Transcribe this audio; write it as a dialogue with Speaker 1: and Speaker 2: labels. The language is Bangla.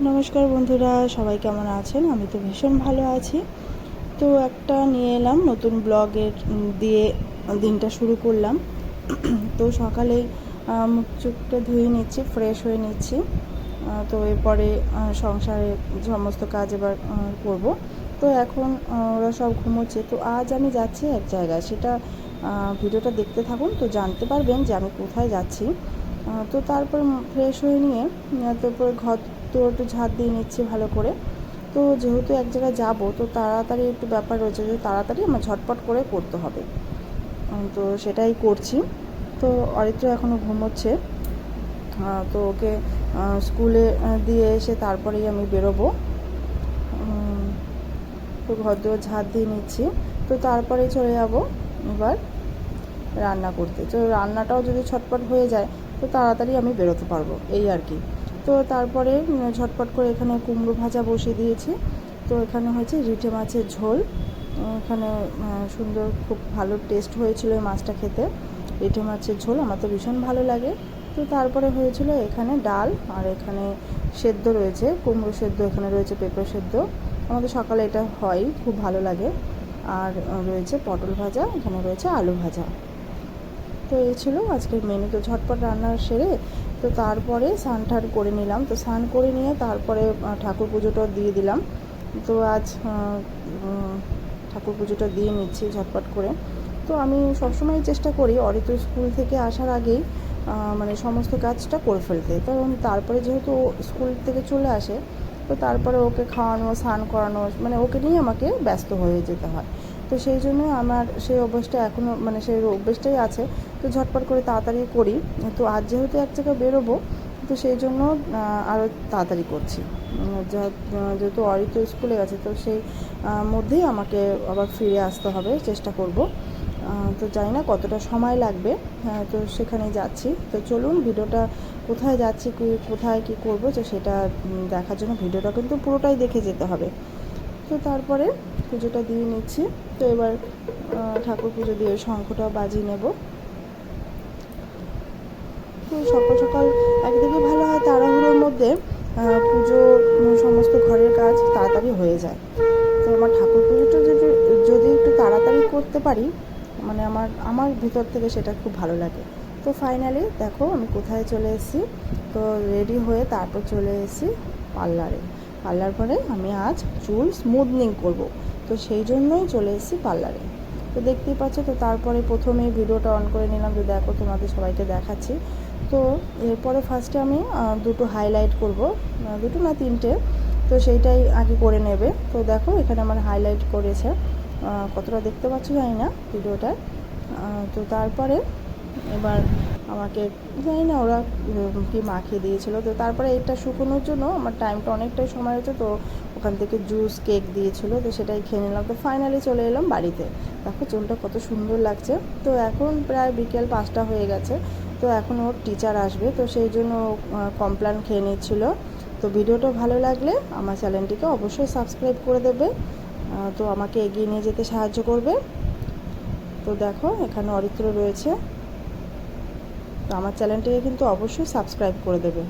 Speaker 1: নমস্কার বন্ধুরা, সবাই কেমন আছেন? আমি তো ভীষণ ভালো আছি। তো একটা নিয়ে এলাম নতুন ব্লগের দিয়ে দিনটা শুরু করলাম। তো সকালে মুখ চোখটা ধুয়ে নিচ্ছি, ফ্রেশ হয়ে নিচ্ছি। তো এরপরে সংসারে সমস্ত কাজ এবার করব। তো এখন ওরা সব ঘুমোচ্ছে। তো আজ আমি যাচ্ছি এক জায়গায়, সেটা ভিডিওটা দেখতে থাকুন, তো জানতে পারবেন যে আমি কোথায় যাচ্ছি। তো তারপর ফ্রেশ হয়ে নিয়ে তারপর ঘর তো একটু ঝাঁট দিয়ে নিচ্ছি ভালো করে। তো যেহেতু এক জায়গায় যাব, তো তাড়াতাড়ি একটু ব্যাপার রয়েছে যে তাড়াতাড়ি আমার ঝটপট করে করতে হবে। তো সেটাই করছি। তো অরিত্র এখনও ঘুমোচ্ছে। তো ওকে স্কুলে দিয়ে এসে তারপরেই আমি বেরোবো। তো ঘর দুয়ার ঝাঁট দিয়ে নিচ্ছি। তো তারপরে চলে যাব এবার রান্না করতে। তো রান্নাটাও যদি ছটপট হয়ে যায় তো তাড়াতাড়ি আমি বেরোতে পারবো, এই আর কি। তো তারপরে ঝটপট করে এখানে কুমড়ো ভাজা বসিয়ে দিয়েছি। তো এখানে হয়েছে রিঠে মাছের ঝোল। এখানে সুন্দর, খুব ভালো টেস্ট হয়েছিল এই মাছটা খেতে। রিঠে মাছের ঝোল আমার তো ভীষণ ভালো লাগে। তো তারপরে হয়েছিল এখানে ডাল, আর এখানে সেদ্ধ রয়েছে, কুমড়ো সেদ্ধ, এখানে রয়েছে পেঁপে সেদ্ধ। আমাদের সকালে এটা হয়, খুব ভালো লাগে। আর রয়েছে পটল ভাজা, এখানে রয়েছে আলু ভাজা। তো এই ছিল আজকের মেনু। তো ঝটপট রান্না সেরে তো তারপরে স্নান টান করে নিলাম। তো স্নান করে নিয়ে তারপরে ঠাকুর পুজোটা দিয়ে দিলাম। তো আজ ঠাকুর পুজোটা দিয়ে নিচ্ছি ঝটপট করে। তো আমি সবসময় চেষ্টা করি অরিত্র স্কুল থেকে আসার আগেই মানে সমস্ত কাজটা করে ফেলতে, কারণ তারপরে যেহেতু স্কুল থেকে চলে আসে, তো তারপরে ওকে খাওয়ানো, স্নান করানো, মানে ওকে নিয়ে আমাকে ব্যস্ত হয়ে যেতে হয়। তো সেই জন্য আমার সেই অভ্যাসটা এখনও, মানে সেই অভ্যাসটাই আছে। তো ঝটপট করে তাড়াতাড়ি করি। তো আজ যেহেতু এক জায়গায় বেরোবো, তো সেই জন্য আরও তাড়াতাড়ি করছি। যেহেতু অরিত্র স্কুলে গেছে, তো সেই মধ্যেই আমাকে আবার ফিরে আসতে হবে, চেষ্টা করব। তো জানি না কতটা সময় লাগবে। তো সেখানেই যাচ্ছি। তো চলুন, ভিডিওটা কোথায় যাচ্ছি, কোথায় কী করবো, তো সেটা দেখার জন্য ভিডিওটা কিন্তু পুরোটাই দেখে যেতে হবে। তো তারপরে পুজোটা দিয়ে নিচ্ছি। তো এবার ঠাকুর পুজো দিয়ে শঙ্খটাও বাজিয়ে নেব। তো সকাল সকাল একদিকে ভালো হয়, তাড়াহুড়োর মধ্যে পুজো সমস্ত ঘরের কাজ তাড়াতাড়ি হয়ে যায়। তো আমার ঠাকুর পুজোটা যদি যদি একটু তাড়াতাড়ি করতে পারি, মানে আমার আমার ভিতর থেকে সেটা খুব ভালো লাগে। তো ফাইনালি দেখো আমি কোথায় চলে এসেছি। তো রেডি হয়ে তারপর চলে এসেছি পার্লারে। পার্লার পরে আমি আজ চুল স্মুথনিং করব। তো সেই জন্যই চলে এসেছি পার্লারে। তো দেখতেই পাচ্ছ। তো তারপরে প্রথমে ভিডিওটা অন করে নিলাম, যে দেখো তোমাদের সবাইকে দেখাচ্ছি। তো এরপরে ফার্স্টে আমি দুটো হাইলাইট করব, দুটো না তিনটে। তো সেইটাই আগে করে নেবে। তো দেখো এখানে আমার হাইলাইট করেছে, কতটা দেখতে পাচ্ছ জানি না ভিডিওটায়। তো তারপরে এবার আমাকে জানি না ওরা কি মাখিয়ে দিয়েছিলো। তো তারপরে এটা শুকোনোর জন্য আমার টাইমটা অনেকটাই সময় হয়েছে। তো ওখান থেকে জুস কেক দিয়েছিলো, তো সেটাই খেয়ে নিলাম। তো ফাইনালি চলে এলাম বাড়িতে। দেখো চুলটা কত সুন্দর লাগছে। তো এখন প্রায় বিকেল 5টা হয়ে গেছে। তো এখন ওর টিচার আসবে, তো সেই জন্য কমপ্ল্যান খেয়ে নিচ্ছিলো। তো ভিডিওটা ভালো লাগলে আমার চ্যানেলটিকে অবশ্যই সাবস্ক্রাইব করে দেবে, তো আমাকে এগিয়ে নিয়ে যেতে সাহায্য করবে। তো দেখো এখানে অরিত্র রয়েছে। তো আমার চ্যানেলটিকে কিন্তু অবশ্যই সাবস্ক্রাইব করে দেবে।